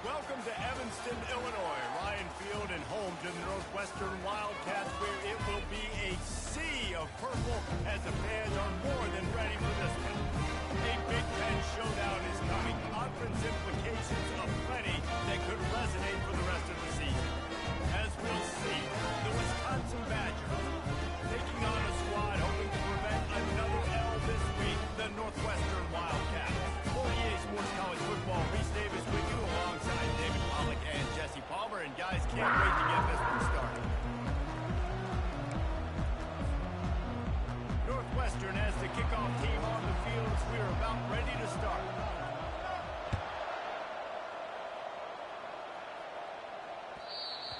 Welcome to Evanston, Illinois, Ryan Field, and home to the Northwestern Wildcats, where it will be a sea of purple as the fans are more than ready for this one. A Big Ten showdown is coming. Conference implications aplenty that could resonate for the rest of the season. As we'll see, the Wisconsin Badgers taking on a squad hoping to prevent another L this week, the Northwestern Wildcats. For EA Sports College Football, Reese Davis with you alongside David Pollock and Jesse Palmer. And guys, can't wait to get this one started. Northwestern has the kickoff team on the field as we are about ready to start.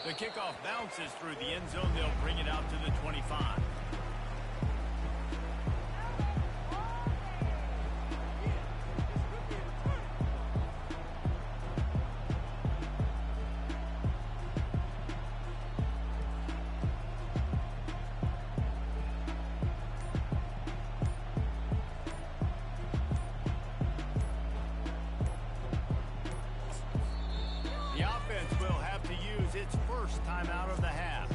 The kickoff bounces through the end zone. They'll bring it out to the 25. Its first time out of the half.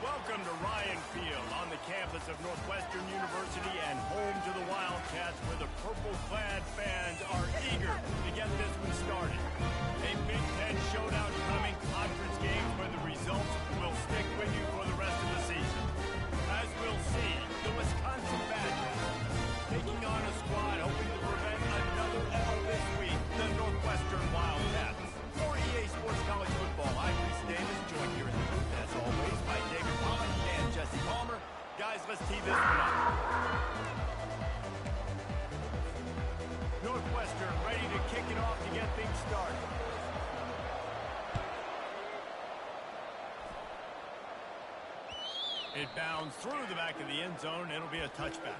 Welcome to Ryan Field on the campus of Northwestern University and home to the Wildcats, where the purple-clad fans are eager to get this one started. A Big Ten showdown coming, conference games where the results will stick with you for the rest of the season. As we'll see, the Wisconsin Badgers taking on a squad hoping to prevent another L this week, the Northwestern Wildcats. For EA Sports College Football, I'm Reese Davis, joined here in the booth, as always, by David Pollock and Jesse Palmer. Guys, let's tee this one up. Northwestern ready to kick it off to get things started. It bounds through the back of the end zone. It'll be a touchback.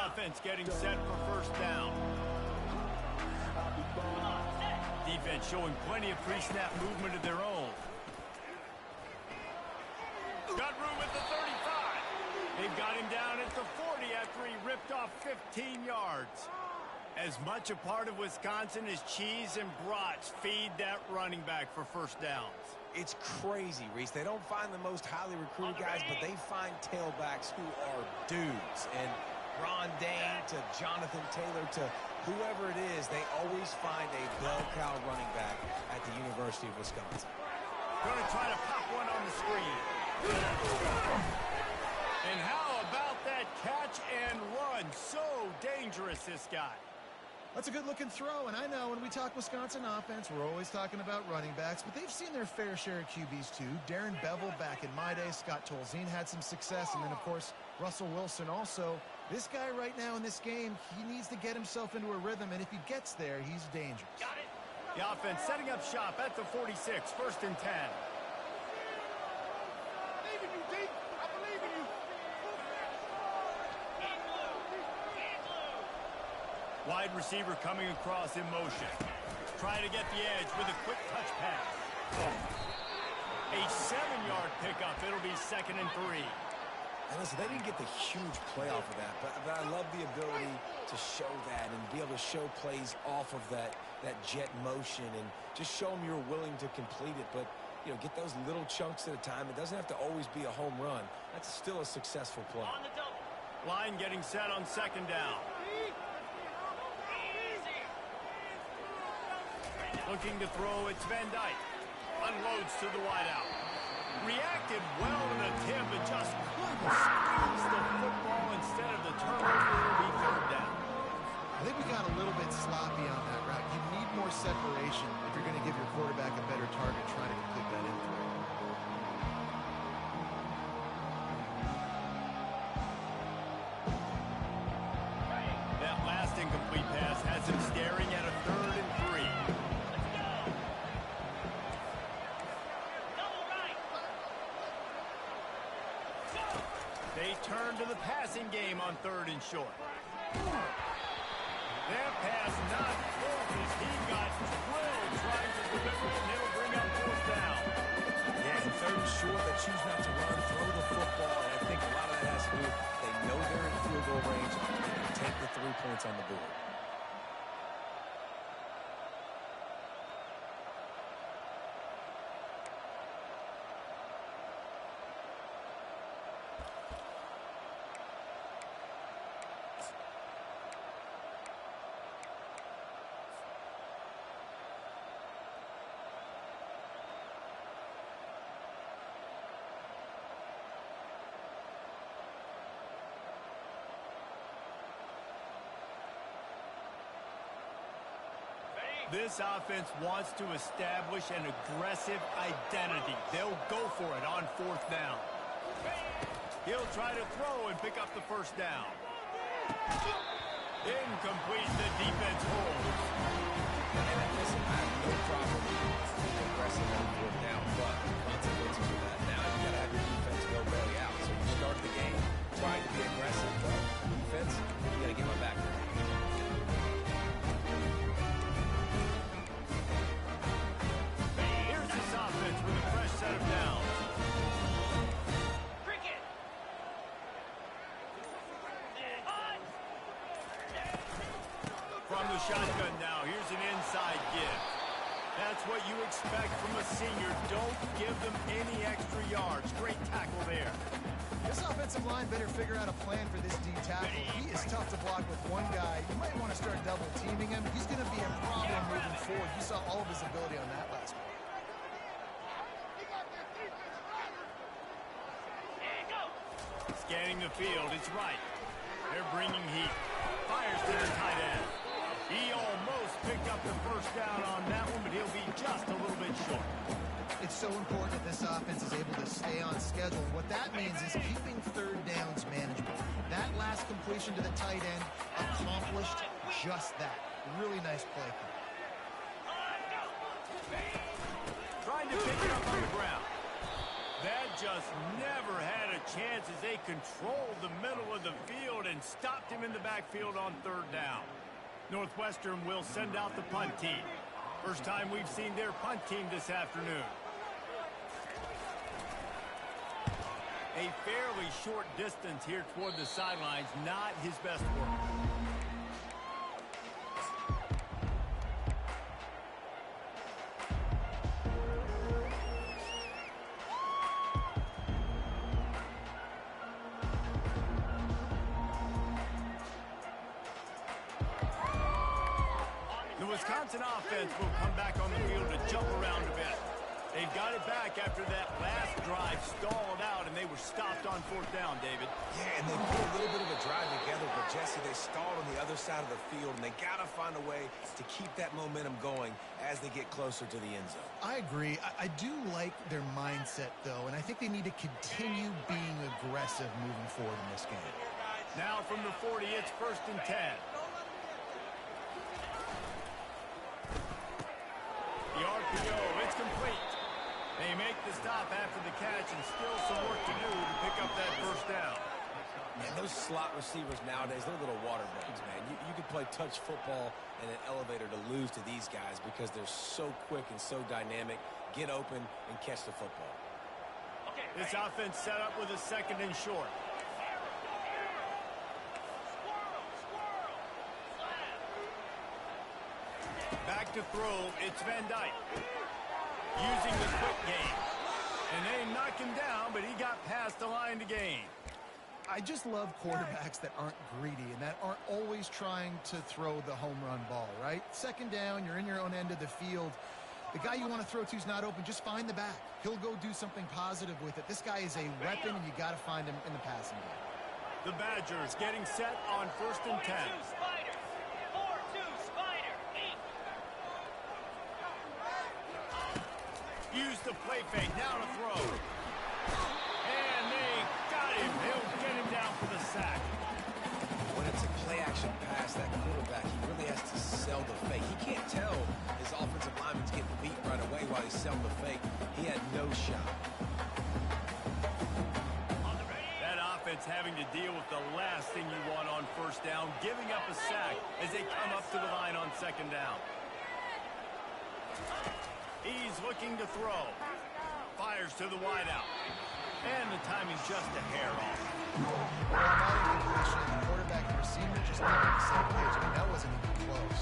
Offense getting set for first down. Defense showing plenty of pre-snap movement of their own. Got room at the 35. They've got him down at the 40 after he ripped off 15 yards. As much a part of Wisconsin as cheese and brats feed that running back for first downs. It's crazy, Reese. They don't find the most highly recruited guys, but they find tailbacks who are dudes. And Ron Dane to Jonathan Taylor to whoever it is, they always find a bell cow running back at the University of Wisconsin. Going to try to pop one on the screen. And how about that catch and run? So dangerous, this guy. That's a good-looking throw, and I know when we talk Wisconsin offense, we're always talking about running backs, but they've seen their fair share of QBs too. Darren Bevel back in my day, Scott Tolzien had some success, and then, of course, Russell Wilson also. This guy right now in this game, he needs to get himself into a rhythm, and if he gets there, he's dangerous. Got it. The offense setting up shop at the 46, 1st and 10. Wide receiver coming across in motion. Trying to get the edge with a quick touch pass. A 7-yard pickup. It'll be 2nd and 3. And listen, they didn't get the huge play off of that, but I love the ability to show that and be able to show plays off of that jet motion and just show them you're willing to complete it. But, you know, get those little chunks at a time. It doesn't have to always be a home run. That's still a successful play. Line getting set on 2nd down. Looking to throw, it's Van Dyke. Unloads to the wideout. Reacted well to the tip and just couldn't squeeze the football instead of the turnover. It'll be 3rd down. I think we got a little bit sloppy on that route. You need more separation if you're going to give your quarterback a better target trying to complete that in throw. That last incomplete pass has him staring at a 3rd and 3. They turn to the passing game on 3rd and short. That pass not close as he got drilled trying to deliver it, and it'll bring up 4th down. Yeah, and 3rd and short, they choose not to run, throw the football, and I think a lot of that has to do with they know they're in field goal range and take the 3 points on the board. This offense wants to establish an aggressive identity. They'll go for it on 4th down. He'll try to throw and pick up the 1st down. Incomplete. The defense holds. And listen, I have no problem being aggressive on 4th down, but consequences of that. Now you got to have your defense go belly out. So you start the game trying to be aggressive, but defense, you got to get my back there. From the shotgun now, here's an inside give. That's what you expect from a senior. Don't give them any extra yards. Great tackle there. This offensive line better figure out a plan for this D tackle. He is tough to block with one guy. You might want to start double teaming him. He's going to be a problem moving forward. You saw all of his ability on that last one. Scanning the field, it's right. They're bringing heat. Fires to the tight end. He almost picked up the 1st down on that one, but he'll be just a little bit short. It's so important that this offense is able to stay on schedule. What that means is keeping 3rd downs manageable. That last completion to the tight end accomplished just that. Really nice play. Trying to pick it up on the ground. That just never had a chance as they controlled the middle of the field and stopped him in the backfield on 3rd down. Northwestern will send out the punt team. First time we've seen their punt team this afternoon. A fairly short distance here toward the sidelines, not his best work. The Wisconsin offense will come back on the field to jump around a bit. They've got it back after that last drive stalled out, and they were stopped on 4th down, David. Yeah, and they put a little bit of a drive together, but Jesse, they stalled on the other side of the field, and they got to find a way to keep that momentum going as they get closer to the end zone. I agree. I do like their mindset, though, and I think they need to continue being aggressive moving forward in this game. Now from the 40, it's 1st and 10. The RPO, it's complete. They make the stop after the catch and still some work to do to pick up that 1st down. And those slot receivers nowadays, they're little water breaks, man. You can play touch football in an elevator to lose to these guys because they're so quick and so dynamic. Get open and catch the football. This offense set up with a 2nd and short. Back to throw, it's Van Dyke. Using the quick game. And they knock him down, but he got past the line to gain. I just love quarterbacks that aren't greedy and that aren't always trying to throw the home run ball, right? 2nd down, you're in your own end of the field. The guy you want to throw to is not open. Just find the back. He'll go do something positive with it. This guy is a weapon, and you got to find him in the passing game. The Badgers getting set on 1st and 10. 4-2 Spider. 8. Use the play fake. Now to throw. And they got him. They'll get him down for the sack. When it's a play-action pass, that quarterback, he really has to sell the fake. He can't tell his offensive lineman's getting beat right away while he's selling the fake. He had no shot. That offense having to deal with the last thing you want on 1st down, giving up a sack as they come up to the line on 2nd down. He's looking to throw. Fires to the wideout. And the timing's just a hair off. Well, not even question. The quarterback and receiver just not on the same page. I mean, that wasn't even close.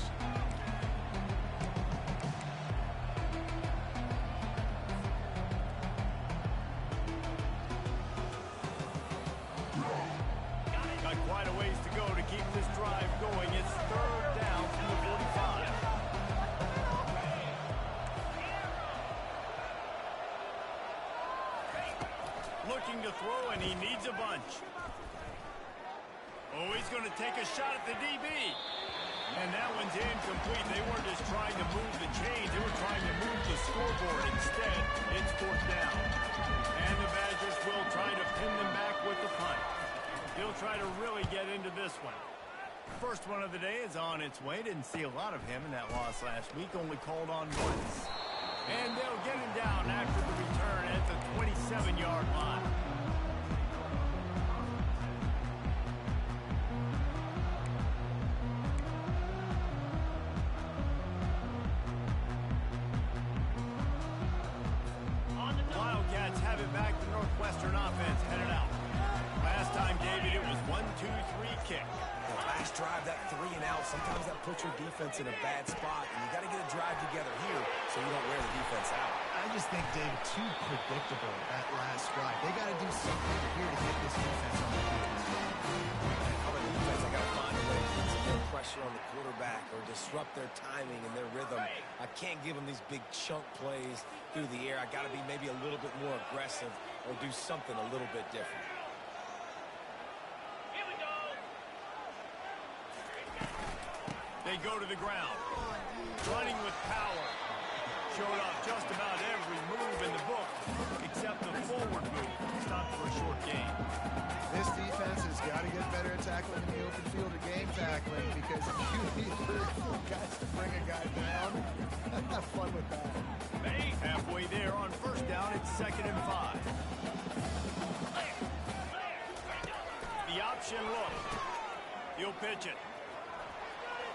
Got quite a ways to go to keep this drive going. It's 3rd down from the 45. Looking to throw, and he needs a bunch. Oh, he's going to take a shot at the DB. And that one's incomplete. They weren't just trying to move the chains. They were trying to move the scoreboard. Instead, it's 4th down. And the Badgers will try to pin them back with the punt. He'll try to really get into this one. First one of the day is on its way. Didn't see a lot of him in that loss last week. Only called on once. And they'll get him down after the return at the 27-yard line. Wildcats have it back. The Northwestern offense headed out. Last time, David, it was 1-2-3 kick. The last drive, that 3 and out, sometimes that puts your defense in a bad spot, and you got to get a drive together here so you don't wear the defense out. I just think, Dave, too predictable that last drive. They got to do something here to get this defense on the field. On the defense, I got to find a way to put some more pressure on the quarterback or disrupt their timing and their rhythm. I can't give them these big chunk plays through the air. I got to be maybe a little bit more aggressive or do something a little bit different. They go to the ground. Running with power. Showed off just about every move in the book, except the forward move. Stopped for a short gain. This defense has got to get better at tackling in the open field or game tackling, because if you need 3 or 4 guys to bring a guy down, have fun with that. Halfway there on 1st down, it's 2nd and 5. The option look. He'll pitch it.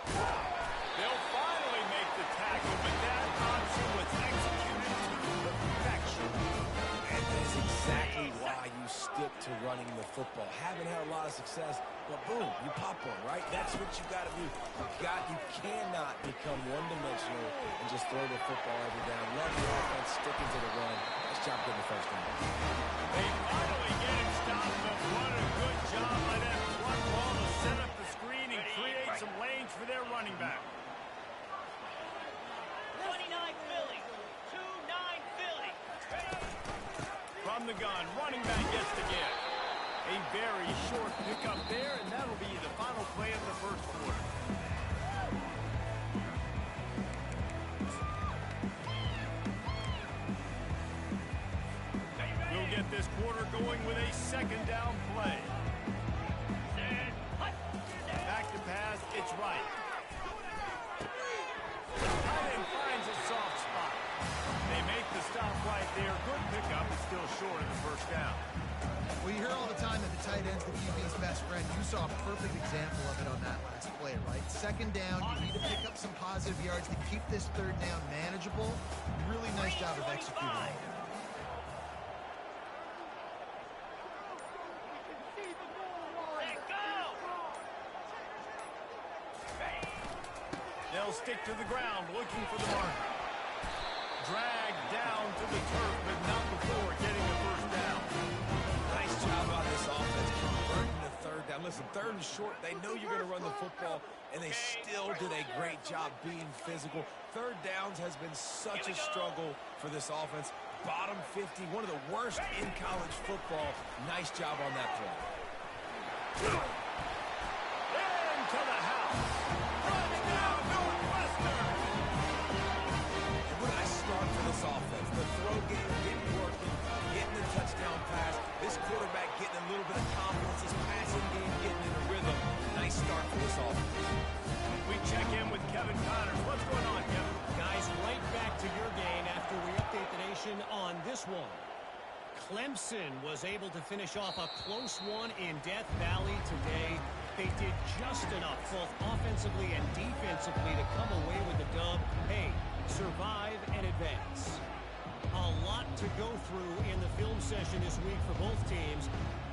They'll finally make the tackle, but that option was executed to perfection. And that's exactly why you stick to running the football. Haven't had a lot of success, but boom, you pop one, right? That's what you got to do. You cannot become one-dimensional and just throw the football every down. Love the offense, sticking to the run. Nice job getting the 1st down. They finally get him stopped, but what a good job by that front wall to set up the screen and create some lanes for their running back. 29 Philly. 2-9 Philly. From the gun, running back gets the give. A very short pickup there, and that'll be the final play of the 1st quarter. We'll get this quarter going with a 2nd down play. Back to pass, it's right. Tight end finds a soft spot. They make the stop right there. Good pickup, but still short of the first down. Well, you hear all the time that the tight end's the QB's best friend. You saw a perfect example of it on that last play, right? Second down, you need to pick up some positive yards to keep this third down manageable. Really nice job of executing. They'll stick to the ground, looking for the mark. Dragged down to the turf, but not before getting the first down. Nice job on this offense converting the third down. Listen, third and short, they know you're going to run the football, and they still did a great job being physical. Third downs has been such a struggle for this offense. Bottom 50, one of the worst in college football. Nice job on that play. Into the house. Touchdown, Northwestern. And what a nice start for this offense. The throw game getting working, getting the touchdown pass. This quarterback getting a little bit of confidence. His passing game getting in a rhythm. Nice start for this offense. We check in with Kevin Connors. What's going on, Kevin? Guys, right back to your game after we update the nation on this one. Clemson was able to finish off a close one in Death Valley today. They did just enough, both offensively and defensively, to come away with the dub. Hey, survive and advance. A lot to go through in the film session this week for both teams.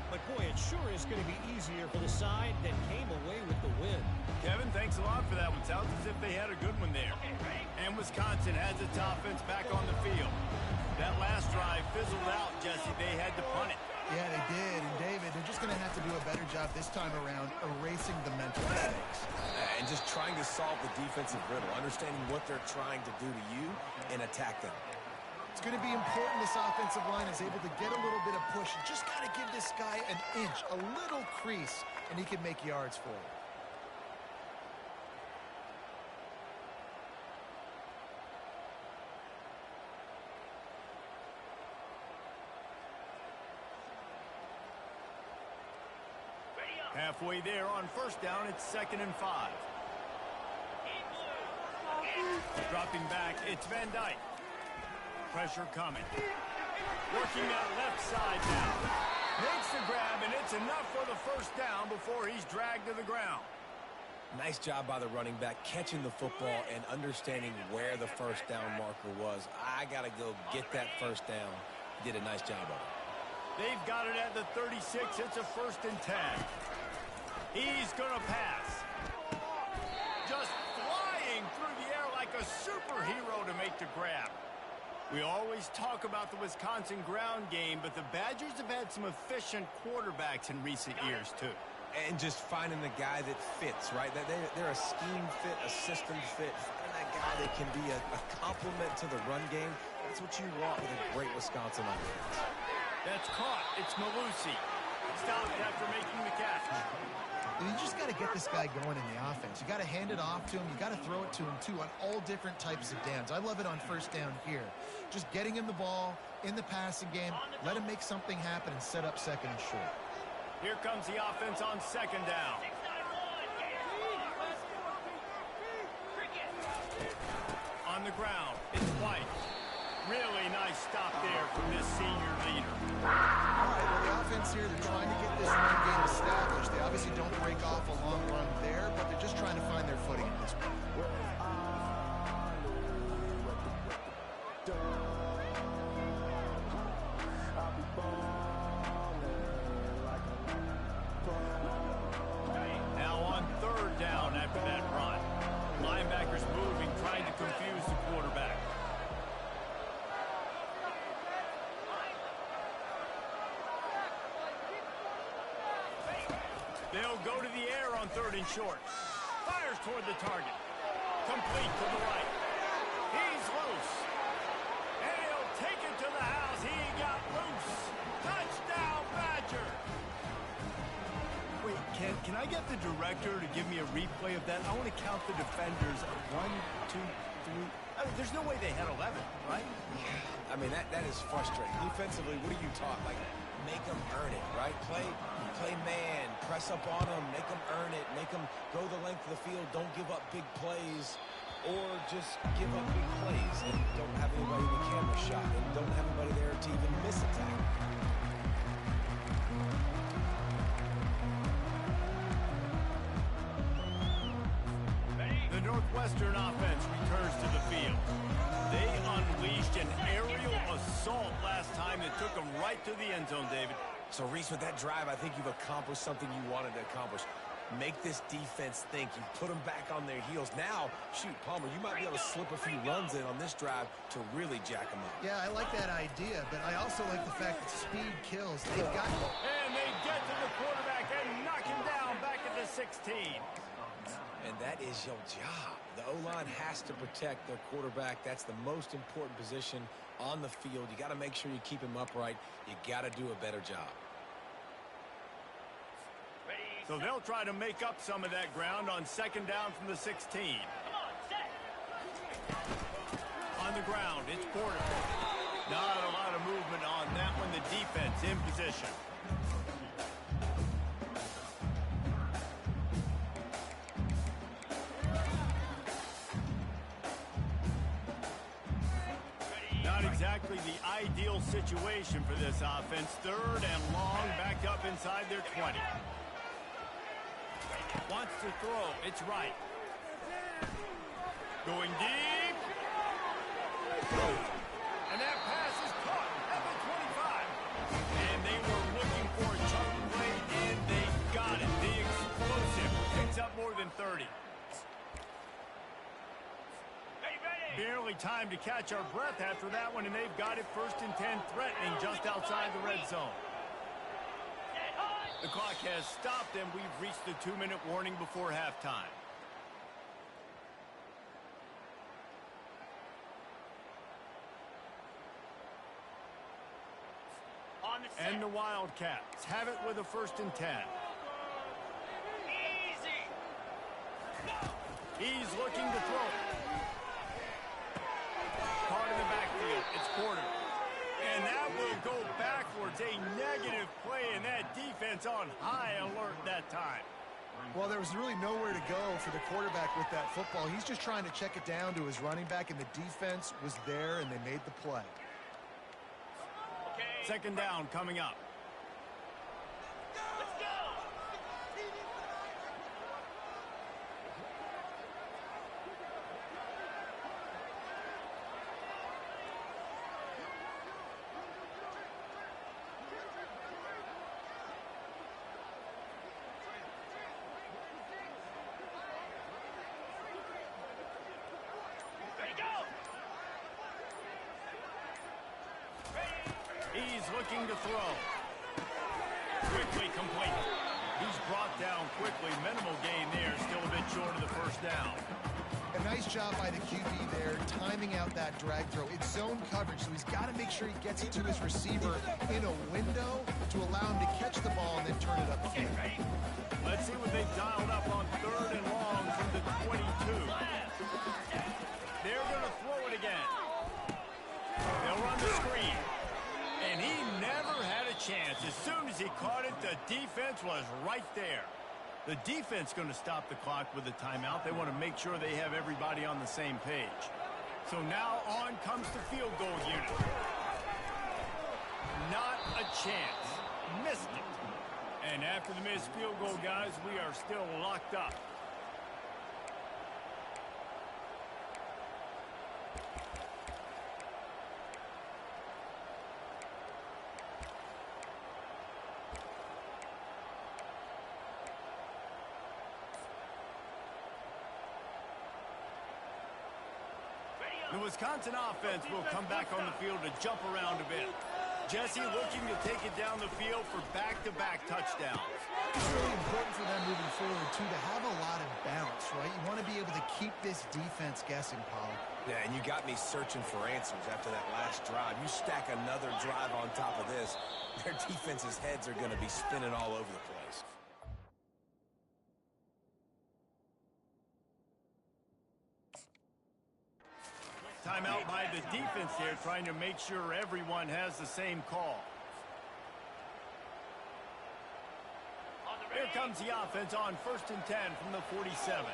But, boy, it sure is going to be easier for the side that came away with the win. Kevin, thanks a lot for that one. Sounds as if they had a good one there. And Wisconsin has its offense back on the field. That last drive fizzled out, Jesse. They had to punt it. Yeah, they did. And, David, they're just going to have to do a better job this time around erasing the mental mistakes. And just trying to solve the defensive riddle, understanding what they're trying to do to you and attack them. It's going to be important this offensive line is able to get a little bit of push. You just got to give this guy an inch, a little crease, and he can make yards for you. Halfway there on first down, it's 2nd and 5. Dropping back, it's Van Dyke. Pressure coming. Working that left side now. Makes the grab, and it's enough for the first down before he's dragged to the ground. Nice job by the running back, catching the football and understanding where the first down marker was. I got to go get that first down. Did a nice job of it. They've got it at the 36. It's a 1st and 10. He's going to pass. Just flying through the air like a superhero to make the grab. We always talk about the Wisconsin ground game, but the Badgers have had some efficient quarterbacks in recent years, too. And just finding the guy that fits, right? They're a scheme fit, a system fit. Finding that guy that can be a complement to the run game. That's what you want with a great Wisconsin offense. That's caught. It's Malusi. Stopped after making the catch. You just got to get this guy going in the offense. You got to hand it off to him. You got to throw it to him, too, on all different types of downs. I love it on first down here. Just getting him the ball in the passing game, let him make something happen and set up 2nd and short. Here comes the offense on 2nd down. On the ground, it's White. Really nice stop there from this senior leader. All right, well, the offense here, they're trying to get this run game established. They obviously don't break off a long run there, but they're just trying to find their footing at this point. Now on 3rd down after that run. Linebackers moving, trying to confuse the quarterback. They'll go to the air on 3rd and short. Fires toward the target. Complete to the right. He's loose. And he'll take it to the house. He got loose. Touchdown, Badger. Wait, can I get the director to give me a replay of that? I want to count the defenders. 1, 2, 3. I mean, there's no way they had 11, right? I mean, that is frustrating. Defensively, what do you talk? Like, make them earn it, right? Play man, press up on them, make them earn it, make them go the length of the field, don't give up big plays, or just give up big plays and don't have anybody in the camera shot and don't have anybody there Northwestern offense returns to the field. They unleashed an aerial assault last time that took them right to the end zone, David. So, Reese, with that drive, I think you've accomplished something you wanted to accomplish. Make this defense think. You put them back on their heels. Now, shoot, Palmer, you might be able to slip a few runs in on this drive to really jack them up. Yeah, I like that idea, but I also like the fact that speed kills. They've got... And they get to the quarterback and knock him down back at the 16. And that is your job. The O-line has to protect their quarterback. That's the most important position on the field. You got to make sure you keep him upright. You got to do a better job. So they'll try to make up some of that ground on second down from the 16. On the ground, it's Porter. Not a lot of movement on that one. The defense in position. Not exactly the ideal situation for this offense. Third and long, back up inside their 20. Wants to throw. It's right. Going deep. And that pass is caught at the 25. And they were looking for a chunk play, and they got it. The explosive picks up more than 30. Barely time to catch our breath after that one, and they've got it first and 10, threatening just outside the red zone. The clock has stopped, and we've reached the 2-minute warning before halftime. And the Wildcats have it with a first and 10. Easy. He's looking to throw it. Caught in the backfield. It's Porter. And that will go backwards. A negative play, and that defense on high alert that time. Well, there was really nowhere to go for the quarterback with that football. He's just trying to check it down to his running back, and the defense was there, and they made the play. Okay. Second down coming up. Let's go. Ready, go. He's looking to throw. Quickly complete. He's brought down quickly. Minimal gain there. Still a bit short of the first down. A nice job by the QB there, timing out that drag throw. It's zone coverage, so he's got to make sure he gets it to his receiver in a window to allow him to catch the ball and then turn it upfield. Let's see what they've dialed up on third and long from the 22. They're going to throw it again. They'll run the screen. And he never had a chance. As soon as he caught it, the defense was right there. The defense going to stop the clock with a timeout. They want to make sure they have everybody on the same page. So now on comes the field goal unit. Not a chance. Missed it. And after the missed field goal, guys, we are still locked up. The Wisconsin offense will come back on the field to jump around a bit. Jesse looking to take it down the field for back-to-back touchdowns. It's really important for them moving forward, too, to have a lot of bounce, right? You want to be able to keep this defense guessing, Paul. Yeah, and you got me searching for answers after that last drive. You stack another drive on top of this, their defense's heads are going to be spinning all over the place. Timeout by the defense there, trying to make sure everyone has the same call. Here comes the offense on first and 10 from the 47.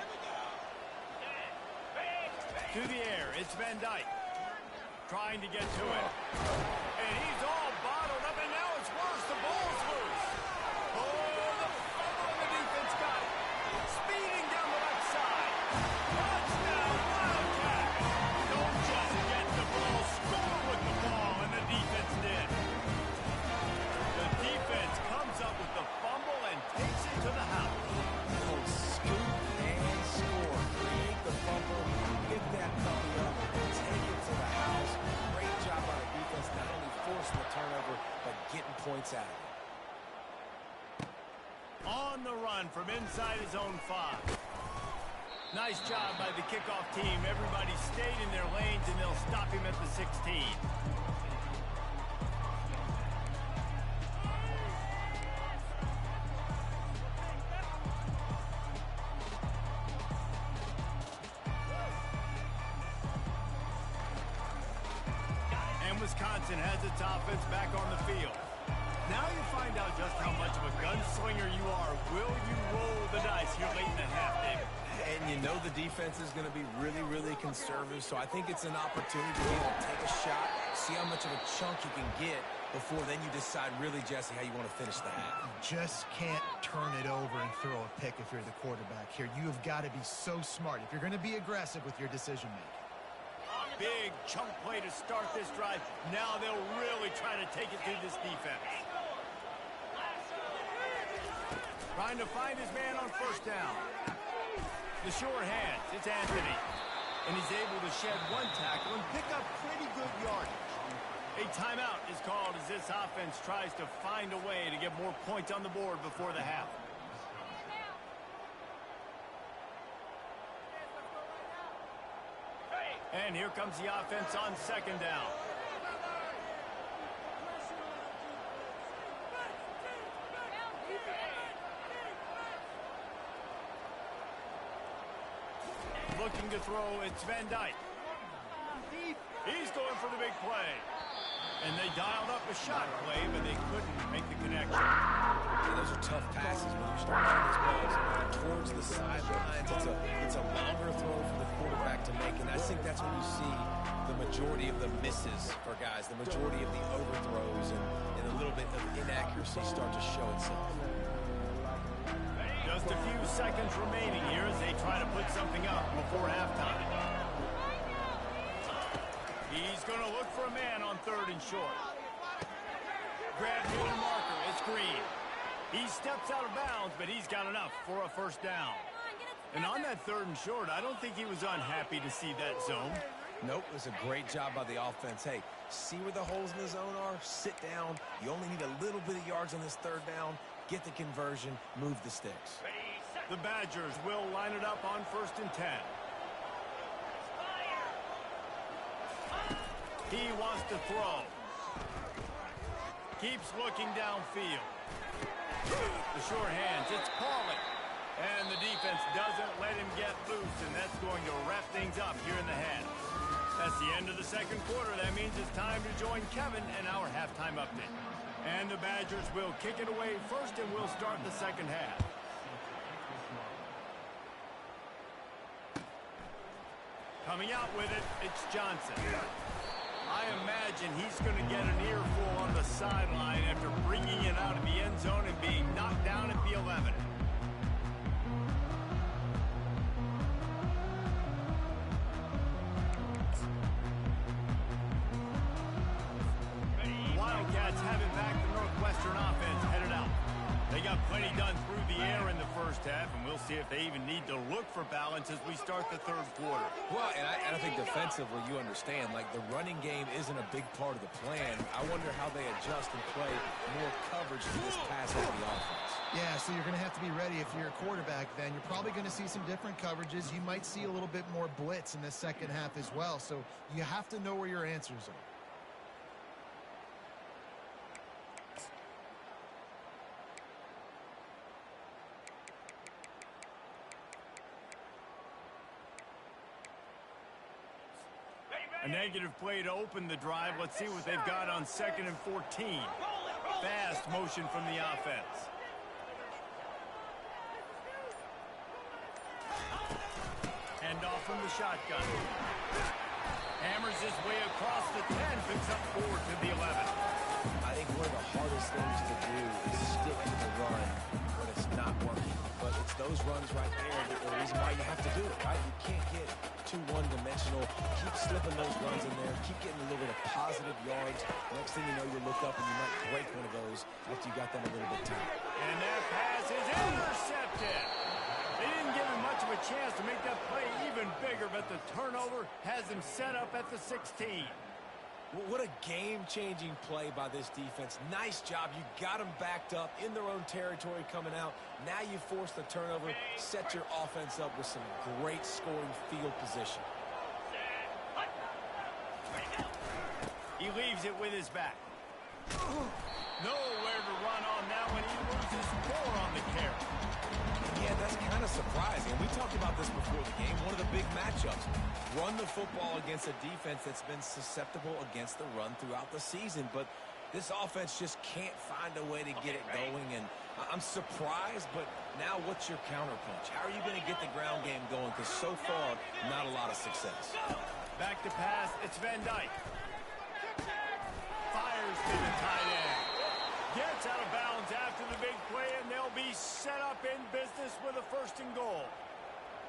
To the air, it's Van Dyke. Trying to get to it. And he's all bottled up, and now it's worse. The ball's loose. Oh, the fumble, the defense got it. Speeding down the left side. Touchdown! gets out of it. On the run from inside his own 5. Nice job by the kickoff team. Everybody stayed in their lanes, and they'll stop him at the 16. And Wisconsin has its offense back on the field. Now you find out just how much of a gunslinger you are. Will you roll the dice here late in the half, David? And you know the defense is going to be really, really conservative, so I think it's an opportunity to be able to take a shot, see how much of a chunk you can get before then you decide really, Jesse, how you want to finish the half. You just can't turn it over and throw a pick if you're the quarterback here. You have got to be so smart if you're going to be aggressive with your decision-making. Big chunk play to start this drive. Now they'll really try to take it through this defense. Trying to find his man on first down. The sure hands, it's Anthony. And he's able to shed one tackle and pick up pretty good yardage. A timeout is called as this offense tries to find a way to get more points on the board before the half. And here comes the offense on second down. Looking to throw, it's Van Dyke. He's going for the big play. And they dialed up a shot play, but they couldn't make the connection. Yeah, those are tough passes when you start throwing these balls towards the sidelines. It's a longer throw for the quarterback to make, and I think that's when you see the majority of the misses for guys, the majority of the overthrows, and a little bit of inaccuracy start to show itself. Just a few seconds remaining here as they try to put something up before halftime. He's going to look for a man on third and short. Grab near the marker. It's Green. He steps out of bounds, but he's got enough for a first down. And on that third and short, I don't think he was unhappy to see that zone. Nope, it was a great job by the offense. Hey, see where the holes in the zone are? Sit down. You only need a little bit of yards on this third down. Get the conversion. Move the sticks. The Badgers will line it up on first and 10. He wants to throw. Keeps looking downfield. The short hands, it's Pauly. And the defense doesn't let him get loose, and that's going to wrap things up here in the half. That's the end of the second quarter. That means it's time to join Kevin and our halftime update. And the Badgers will kick it away first, and we'll start the second half. Coming out with it, it's Johnson. I imagine he's going to get an earful on the sideline after bringing it out of the end zone and being knocked down at the 11. Wildcats have it back. The Northwestern offense headed out. They got plenty done through the air in the first half, and we'll see if they even need to look for balance as we start the third quarter. Well, and I think defensively, you understand, like the running game isn't a big part of the plan. I wonder how they adjust and play more coverage to this pass-heavy offense. Yeah, so you're going to have to be ready if you're a quarterback then. You're probably going to see some different coverages. You might see a little bit more blitz in the second half as well. So you have to know where your answers are. A negative play to open the drive. Let's see what they've got on 2nd and 14. Fast motion from the offense. Hand off from the shotgun. Hammers his way across the 10. Picks up 4 to the 11. I think one of the hardest things to do is stick to the run when it's not working. But it's those runs right there that the reason why you have to do it, right? You can't get too one-dimensional. Keep slipping those runs in there. Keep getting a little bit of positive yards. Next thing you know, you look up and you might break one of those after you got them a little bit tight. And that pass is intercepted. They didn't give him much of a chance to make that play even bigger, but the turnover has him set up at the 16. What a game-changing play by this defense. Nice job. You got them backed up in their own territory coming out. Now you force the turnover, set your offense up with some great scoring field position. He leaves it with his back. Nowhere to run on that one. He loses 4 on the carry. Yeah, that's kind of surprising. We talked about this before the game. One of the big matchups. Run the football against a defense that's been susceptible against the run throughout the season. But this offense just can't find a way to get it going. And I'm surprised, but now what's your counterpunch? How are you going to get the ground game going? Because so far, not a lot of success. Back to pass. It's Van Dyke. Fires to the tight end. Gets out of bounds after the big play, and they'll be set up in business with a 1st and goal.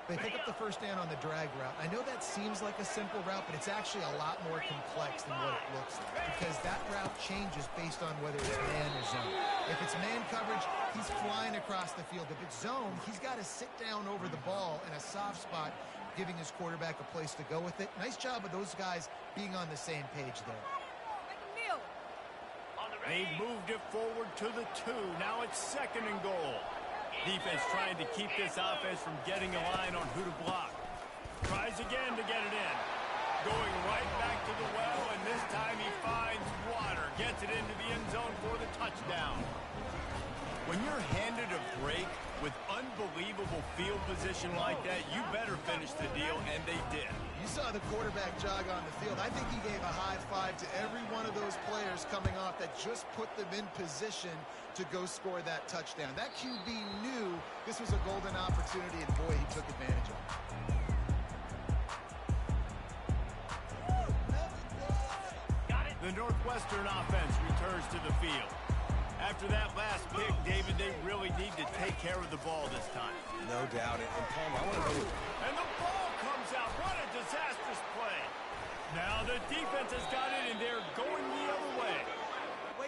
They pick up the first down on the drag route. I know that seems like a simple route, but it's actually a lot more complex than what it looks like because that route changes based on whether it's man or zone. If it's man coverage, he's flying across the field. If it's zone, he's got to sit down over the ball in a soft spot, giving his quarterback a place to go with it. Nice job of those guys being on the same page there. They moved it forward to the 2. Now it's 2nd and goal. Defense trying to keep this offense from getting a line on who to block. Tries again to get it in. Going right back to the well, and this time he finds water. Gets it into the end zone for the touchdown. When you're handed a break with unbelievable field position like that, you better finish the deal, and they did. You saw the quarterback jog on the field. I think he gave a high five to every one of those players coming off that just put them in position to go score that touchdown. That QB knew this was a golden opportunity, and boy, he took advantage of it. The Northwestern offense returns to the field. After that last pick, David, they really need to take care of the ball this time. No doubt. And Palmer, I want to go with you. And the ball comes out. What a disastrous play. Now the defense has got it, and they're going the other way.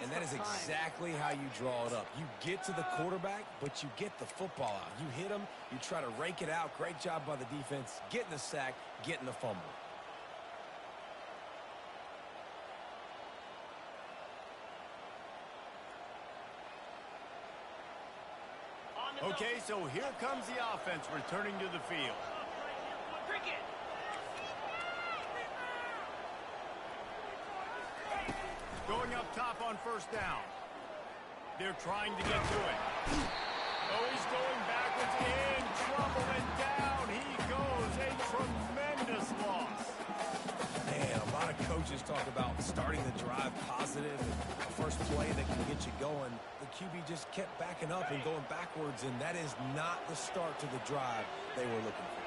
And that is exactly how you draw it up. You get to the quarterback, but you get the football out. You hit him, you try to rake it out. Great job by the defense. Getting the sack, getting the fumble. Okay, so here comes the offense returning to the field. Going up top on 1st down. They're trying to get to it. Oh, he's going backwards, in trouble, and down he goes. A tremendous loss. Man, a lot of coaches talk about starting the drive positive and the first play that can get you going. The QB just kept backing up and going backwards, and that is not the start to the drive they were looking for.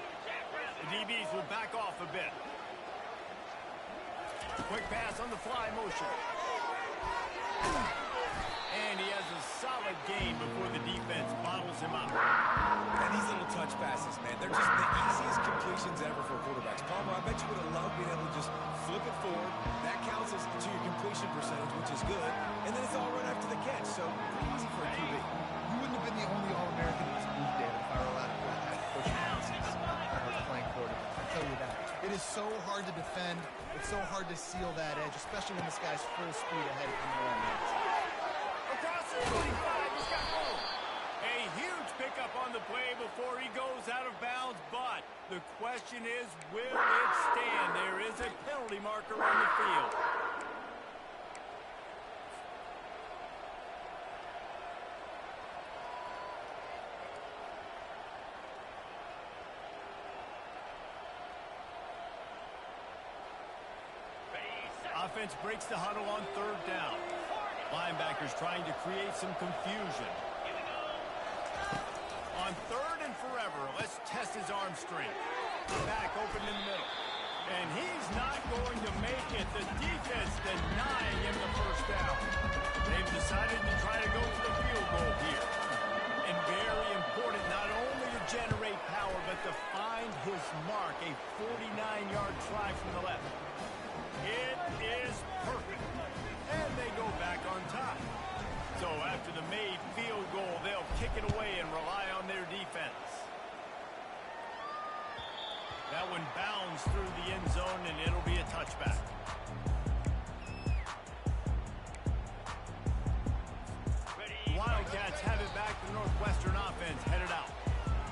The DBs will back off a bit. Quick pass on the fly motion. And he has a solid gain before the defense bottles him up. And these little touch passes, man, they're just the easiest completions ever for quarterbacks. Palmer, I bet you would have loved being able to just flip it forward. That counts as to your completion percentage, which is good. And then it's all right after the catch, so pretty easy for a QB. You wouldn't have been the only All-American in this booth, David, if I were allowed to go ahead and push passes when I was playing quarterback. I tell you that. It is so hard to defend. It's so hard to seal that edge, especially when this guy's full speed ahead from the line. Across the 45, he's got room. A huge pickup on the play before he goes out of bounds, but the question is, will it stand? There is a penalty marker on the field. Offense breaks the huddle on 3rd down. Linebackers trying to create some confusion. On 3rd and forever, let's test his arm strength. Back open in the middle. And he's not going to make it. The defense denying him the 1st down. They've decided to try to go for the field goal here. And very important, not only to generate power, but to find his mark. A 49-yard try from the left. It is perfect. And they go back on top. So after the made field goal, they'll kick it away and rely on their defense. That one bounds through the end zone, and it'll be a touchback. Wildcats have it back. The Northwestern offense headed out.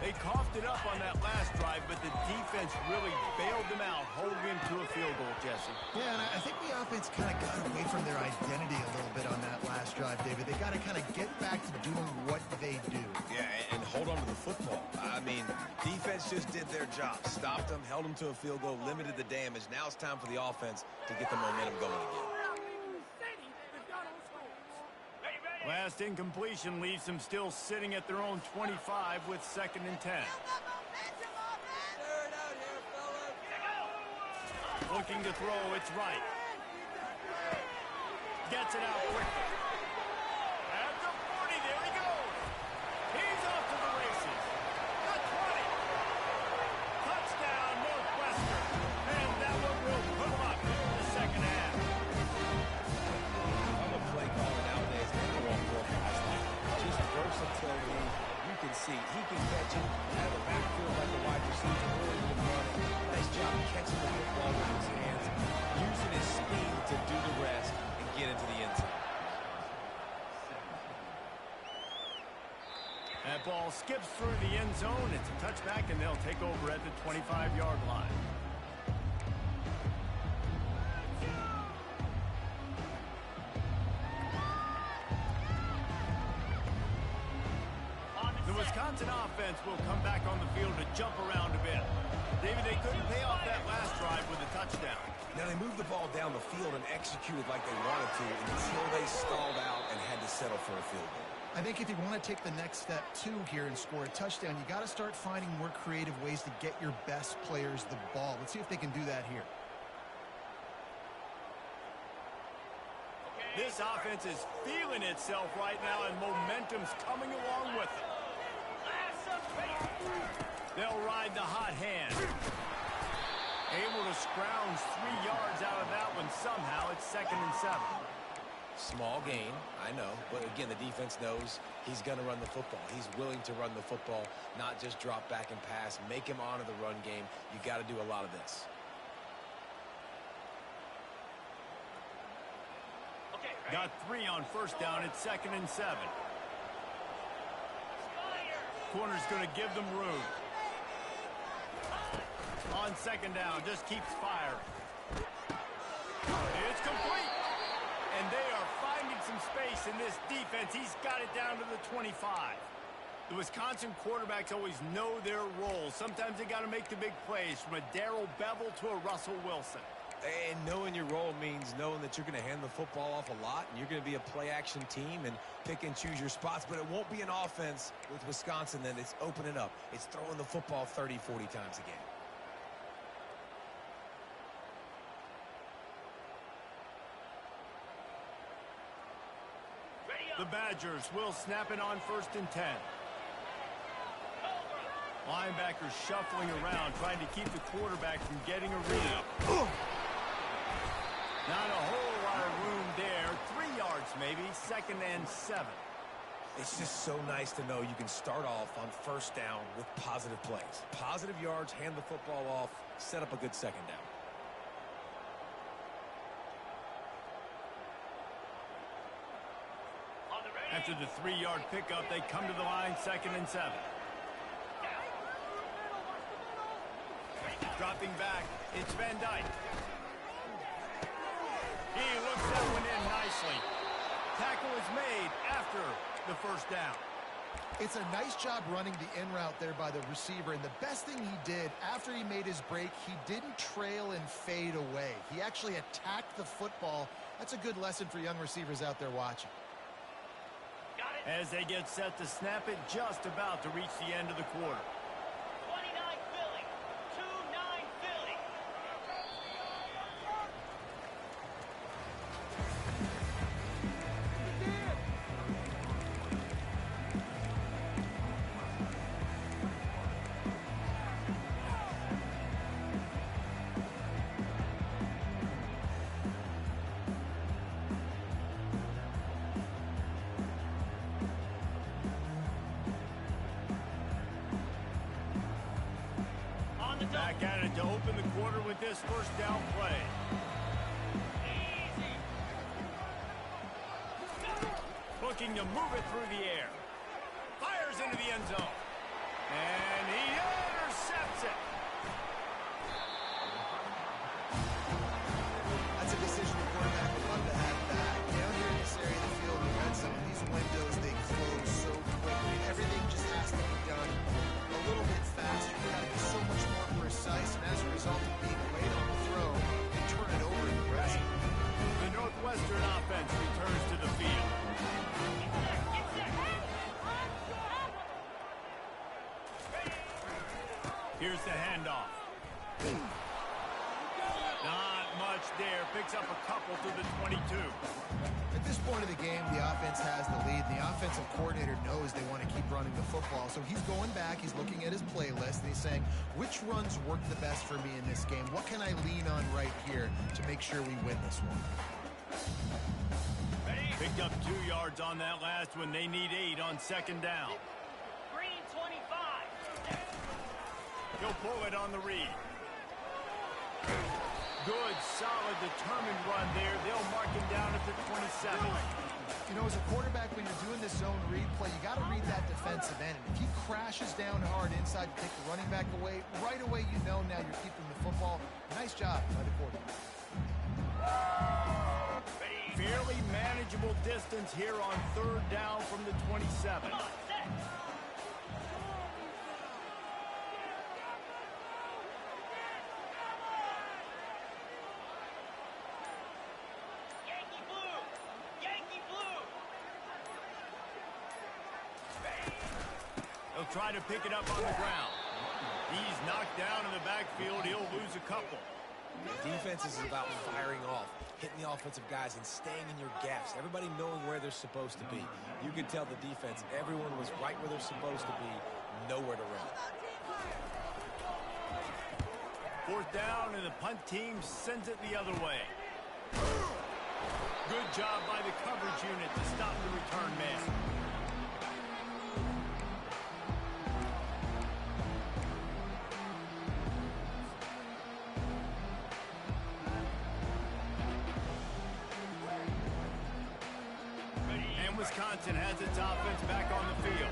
They coughed it up on that last drive, but the defense really bailed them out, holding them to a field goal, Jesse. Yeah, and I think the offense kind of got away from their identity a little bit on that last drive, David. They got to kind of get back to doing what they do. Yeah, and hold on to the football. I mean, defense just did their job. Stopped them, held them to a field goal, limited the damage. Now it's time for the offense to get the momentum going again. Last incompletion leaves them still sitting at their own 25 with 2nd and 10. Looking to throw, it's right. Gets it out quickly. At the 40, there he goes. He's off to the races. The 20. Touchdown, Northwestern. And that one will put him up in the second half. I'm a play caller nowadays. I want more guys like that. Just versatility. You can see he can catch it out of the backfield like a wide receiver, or he can run it. Nice job catching the football with his hands, using his speed to do the rest and get into the end zone. That ball skips through the end zone. It's a touchback, and they'll take over at the 25-yard line. The Wisconsin offense will come back on the field to jump around a bit. David, they couldn't pay off that last drive with a touchdown. Now they moved the ball down the field and executed like they wanted to until they stalled out and had to settle for a field goal. I think if you want to take the next step, too, here and score a touchdown, you got to start finding more creative ways to get your best players the ball. Let's see if they can do that here. This offense is feeling itself right now, and momentum's coming along with it. They'll ride the hot hand. Able to scrounge 3 yards out of that one somehow. It's 2nd and 7. Small gain, I know, but again, the defense knows he's going to run the football. He's willing to run the football, not just drop back and pass, make him honor the run game. You got to do a lot of this. Got 3 on 1st down. It's 2nd and 7. Corner's going to give them room. On 2nd down, just keeps firing. It's complete. And they are finding some space in this defense. He's got it down to the 25. The Wisconsin quarterbacks always know their role. Sometimes they got to make the big plays, from a Darrell Bevel to a Russell Wilson. And knowing your role means knowing that you're going to hand the football off a lot, and you're going to be a play-action team and pick and choose your spots. But it won't be an offense with Wisconsin that it's opening up. It's throwing the football 30, 40 times a game. The Badgers will snap it on 1st and 10. Linebackers shuffling around, trying to keep the quarterback from getting a read. Not a whole lot of room there. 3 yards maybe. 2nd and 7. It's just so nice to know you can start off on 1st down with positive plays. Positive yards, hand the football off, set up a good 2nd down. After the 3-yard pickup, they come to the line, 2nd and 7. Dropping back, it's Van Dyke. He looks that one in nicely. Tackle is made after the 1st down. It's a nice job running the in route there by the receiver, and the best thing he did after he made his break, he didn't trail and fade away. He actually attacked the football. That's a good lesson for young receivers out there watching. As they get set to snap it, just about to reach the end of the quarter. 29 Philly. 2-9 Philly. Back at it to open the quarter with this 1st down play. Looking to move it through the air. fires into the end zone. And he intercepts it. That's a decision the quarterback would love to have back. Down here in this area of the field, in the red zone, these windows, they close so quickly. Everything just has to be done a little bit faster. You got to be so much more precise, and as a result of being late on the throw, they turn it over in the red zone. The Northwestern offense returns to the field. Here's the handoff. Not much there. Picks up a couple to the 22. At this point of the game, the offense has the lead. The offensive coordinator knows they want to keep running the football. So he's going back, he's looking at his playlist, and he's saying, which runs work the best for me in this game? What can I lean on right here to make sure we win this one? Picked up 2 yards on that last one. They need 8 on second down. Green 25. He'll pull it on the read. Good, solid, determined run there. They'll mark him down at the 27. You know, as a quarterback, when you're doing this zone read play, you got to read that defensive end. If he crashes down hard inside to take the running back away, right away you know now you're keeping the football. Nice job by the quarterback. Fairly manageable distance here on third down from the 27. Come on, set. Yankee blue. Yankee blue. He'll try to pick it up on the ground. He's knocked down in the backfield. He'll lose a couple. Defense is about firing off, hitting the offensive guys, and staying in your gaps. Everybody knowing where they're supposed to be. You can tell the defense, everyone was right where they're supposed to be, nowhere to run. Fourth down, and the punt team sends it the other way. Good job by the coverage unit to stop the return man. Wisconsin has its offense back on the field.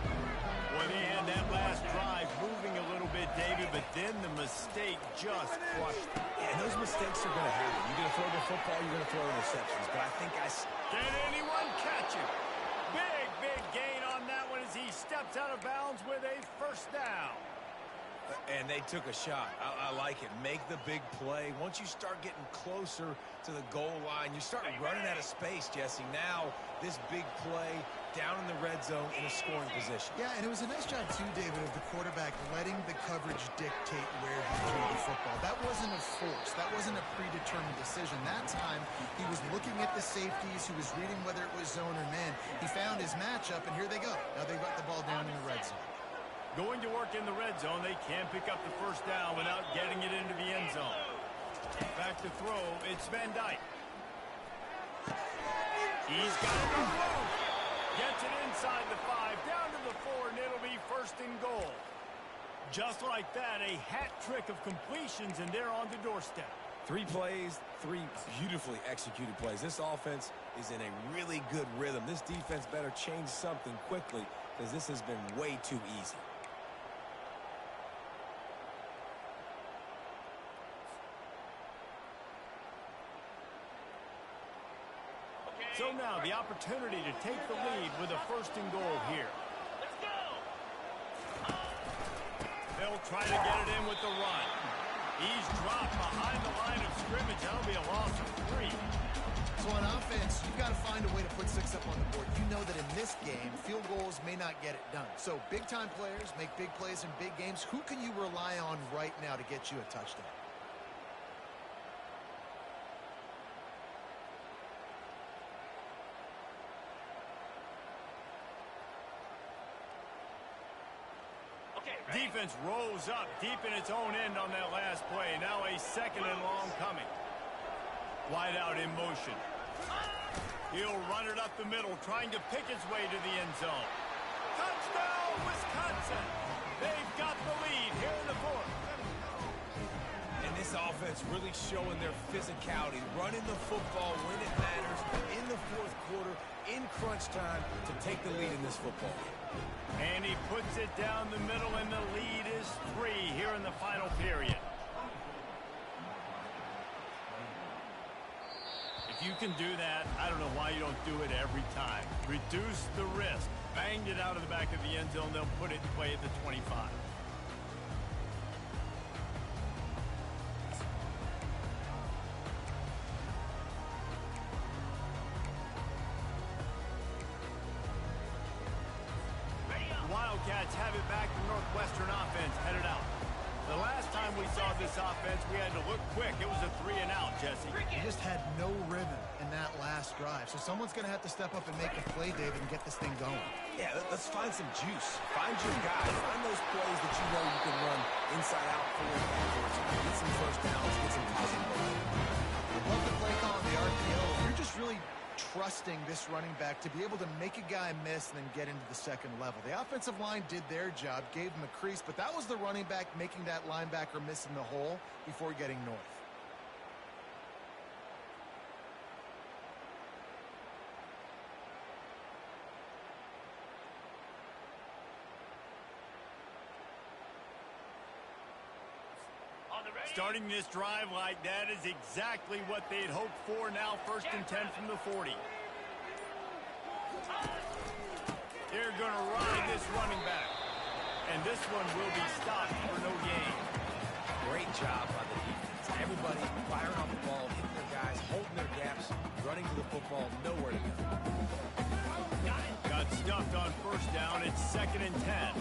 Well, they had that last drive moving a little bit, David, but then the mistake just crushed them. And those mistakes are going to happen. You're going to throw the football, you're going to throw interceptions. But I think Can anyone catch him? Big gain on that one as he steps out of bounds with a first down. And they took a shot. I like it. Make the big play. Once you start getting closer to the goal line, you start running out of space, Jesse. Now, this big play down in the red zone in a scoring position. Yeah, and it was a nice job, too, David, of the quarterback letting the coverage dictate where he threw the football. That wasn't a force. That wasn't a predetermined decision. That time, he was looking at the safeties. He was reading whether it was zone or man. He found his matchup, and here they go. Now they've got the ball down in the red zone. Going to work in the red zone, they can't pick up the first down without getting it into the end zone. Back to throw, it's Van Dyke. He's got it on the move. Gets it inside the 5, down to the 4, and it'll be first and goal. Just like that, a hat trick of completions, and they're on the doorstep. 3 plays, 3 beautifully executed plays. This offense is in a really good rhythm. This defense better change something quickly because this has been way too easy. So now the opportunity to take the lead with a first and goal here. Let's go. They'll try to get it in with the run. He's dropped behind the line of scrimmage. That'll be a loss of 3. So on offense, you've got to find a way to put 6 up on the board. You know that in this game, field goals may not get it done. So big-time players make big plays in big games. Who can you rely on right now to get you a touchdown? Defense rolls up deep in its own end on that last play. Now a second and long coming. Wide out in motion. He'll run it up the middle, trying to pick his way to the end zone. Touchdown, Wisconsin! They've got the lead here in the fourth. And this offense really showing their physicality, running the football when it matters in the fourth quarter, in crunch time, to take the lead in this football game. And he puts it down the middle, and the lead is 3 here in the final period. If you can do that, I don't know why you don't do it every time. Reduce the risk. Banged it out of the back of the end zone. They'll put it in play at the 25. Wildcats have it back. The Northwestern offense headed out. The last time we saw this offense, we had to look quick. It was a 3-and-out, Jesse. They just had no rhythm in that last drive. So someone's going to have to step up and make a play, David, and get this thing going. Yeah, let's find some juice. Find your guys. Find those plays that you know you can run inside out, forward, backwards. Get some first downs, get some positive momentum. Love the play call on the RPO. You're just really trusting this running back to be able to make a guy miss and then get into the second level. The offensive line did their job, gave him a crease, but that was the running back making that linebacker miss in the hole before getting north. Starting this drive like that is exactly what they'd hoped for. Now 1st and 10 from the 40. They're going to ride this running back. And this one will be stopped for no gain. Great job by the defense. Everybody firing off the ball, hitting their guys, holding their gaps, running to the football, nowhere to go. Got stuffed on 1st down. It's 2nd and 10.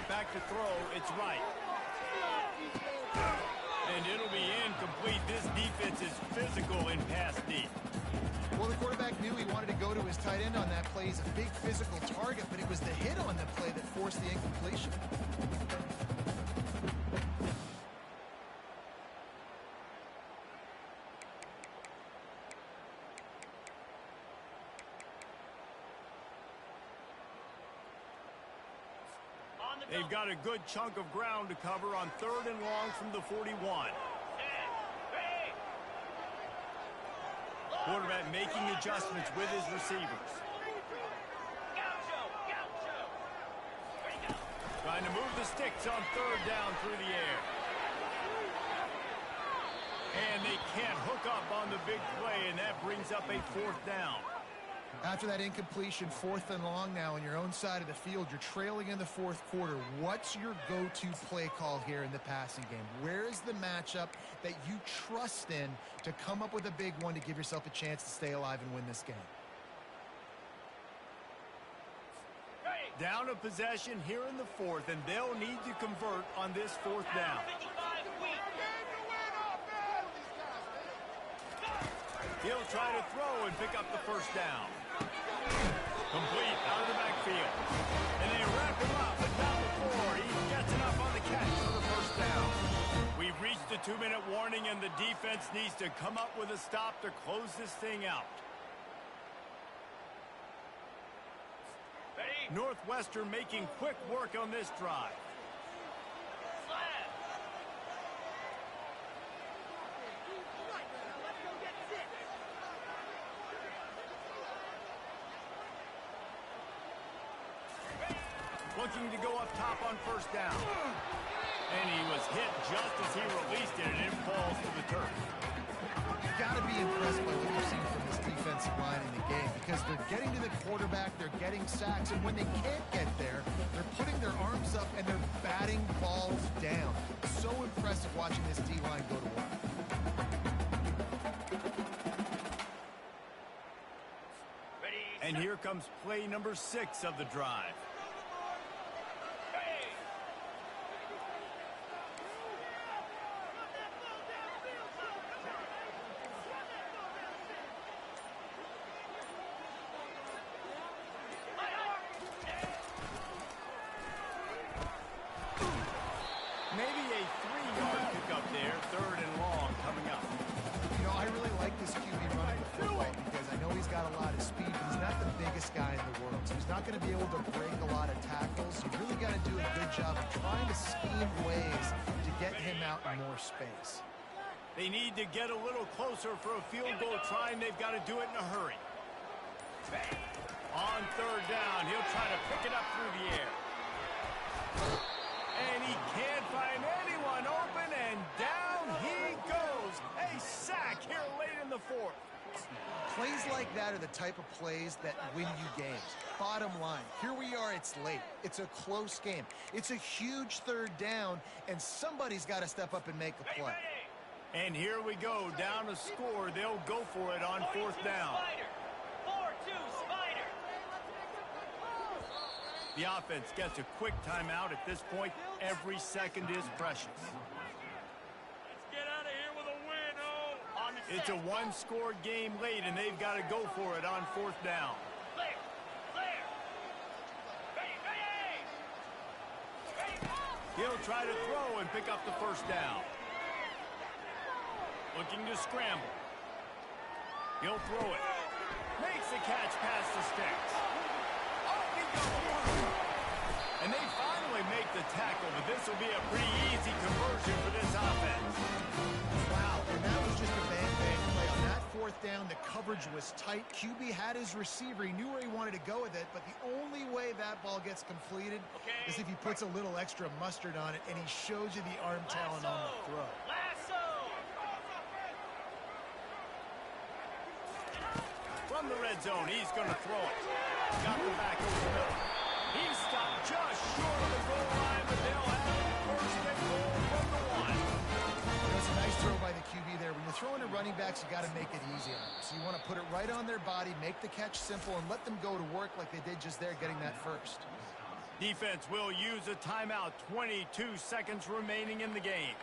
Back to throw, it's right. And it'll be incomplete. This defense is physical in pass deep. Well, the quarterback knew he wanted to go to his tight end on that play. He's a big physical target, but it was the hit on the play that forced the incompletion. They've got a good chunk of ground to cover on 3rd and long from the 41. Quarterback making adjustments with his receivers. Trying to move the sticks on 3rd down through the air. And they can't hook up on the big play, and that brings up a 4th down. After that incompletion, 4th and long now on your own side of the field, you're trailing in the 4th quarter. What's your go-to play call here in the passing game? Where is the matchup that you trust in to come up with a big one to give yourself a chance to stay alive and win this game? Down a possession here in the 4th, and they'll need to convert on this 4th down. He'll try to throw and pick up the 1st down. Complete out of the backfield. And they wrap him up, but not before he gets enough on the catch for the 1st down. We've reached the 2-minute warning, and the defense needs to come up with a stop to close this thing out. Ready? Northwestern making quick work on this drive. Looking to go up top on 1st down. And he was hit just as he released it, and it falls to the turf. You've got to be impressed by what you've seen from this defensive line in the game, because they're getting to the quarterback, they're getting sacks, and when they can't get there, they're putting their arms up and they're batting balls down. So impressive watching this D-line go to work. And here comes play number 6 of the drive. Maybe a 3-yard pickup there, 3rd and long coming up. You know, I really like this QB running the football because I know he's got a lot of speed, but he's not the biggest guy in the world. So he's not going to be able to break a lot of tackles. You really got to do a good job of trying to scheme ways to get him out in more space. They need to get a little closer for a field goal try, and they've got to do it in a hurry. On third down, he'll try to pick it up through the air. And he can't find anyone open, and down he goes. A sack here late in the fourth. Plays like that are the type of plays that win you games. Bottom line, here we are, it's late. It's a close game. It's a huge third down, and somebody's got to step up and make a play. And here we go, down a score. They'll go for it on fourth down. 4-2 Spider. The offense gets a quick timeout at this point. Every second is precious. Let's get out of here with a win, oh! It's a one-score game late, and they've got to go for it on fourth down. Clear! Clear! Ready! He'll try to throw and pick up the first down. Looking to scramble. He'll throw it. Makes the catch past the sticks. Up he goes. And they finally make the tackle, but this will be a pretty easy conversion for this offense. Wow, and that was just a bang-bang play. On that fourth down, the coverage was tight. QB had his receiver. He knew where he wanted to go with it, but the only way that ball gets completed is if he puts a little extra mustard on it, and he shows you the arm talent on the throw. Lasso! From the red zone, he's going to throw it. Got the back over the middle. He stopped just short of the goal line, but they'll have first and goal from the one. It's a nice throw by the QB there. When you're throwing to running backs, you got to make it easy on them. So you want to put it right on their body, make the catch simple, and let them go to work like they did just there, getting that first. Defense will use a timeout. 22 seconds remaining in the game.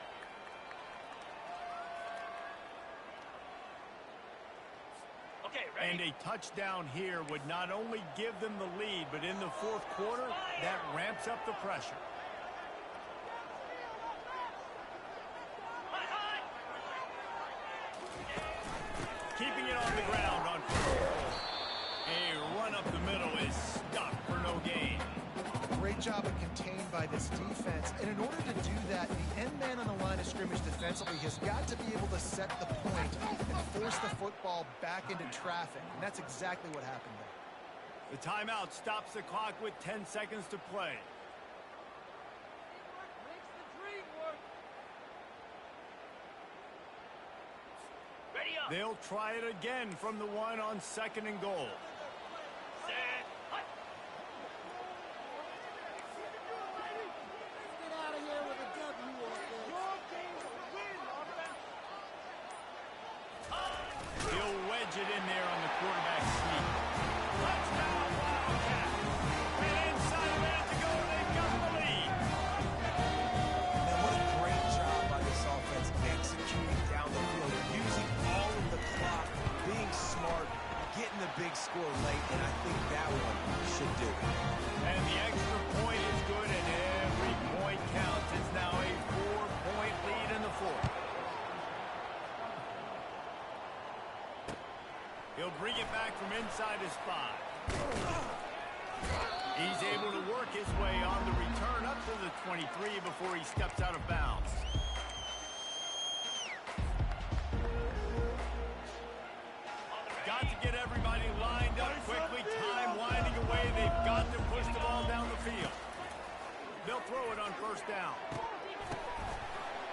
Okay, And ready? a touchdown here would not only give them the lead, but in the fourth quarter, that ramps up the pressure. Hot, hot! Keeping it on the ground on first goal. A run up the middle is stopped for no gain. Great job of contained by this defense. And in order to do that, the end man on the line of scrimmage defensively has got to be able to set the point and force the football back into traffic. And that's exactly what happened there. The timeout stops the clock with 10 seconds to play. Ready up! They'll try it again from the one on second and goal. Set! Hot! He'll wedge it in there on the quarterback sneak. Touchdown, Wildcat! And inside a minute to go, they've got the lead. And what a great job by this offense executing down the field, using all of the clock, being smart, getting the big score late, and I think that one should do it. And the extra point is good, and every point counts. It's now a 4-point lead in the fourth. He'll bring it back from inside his 5. He's able to work his way on the return up to the 23 before he steps out of bounds. Got to get everybody lined up quickly. Time winding away. They've got to push the ball down the field. They'll throw it on first down.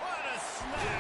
What a snap!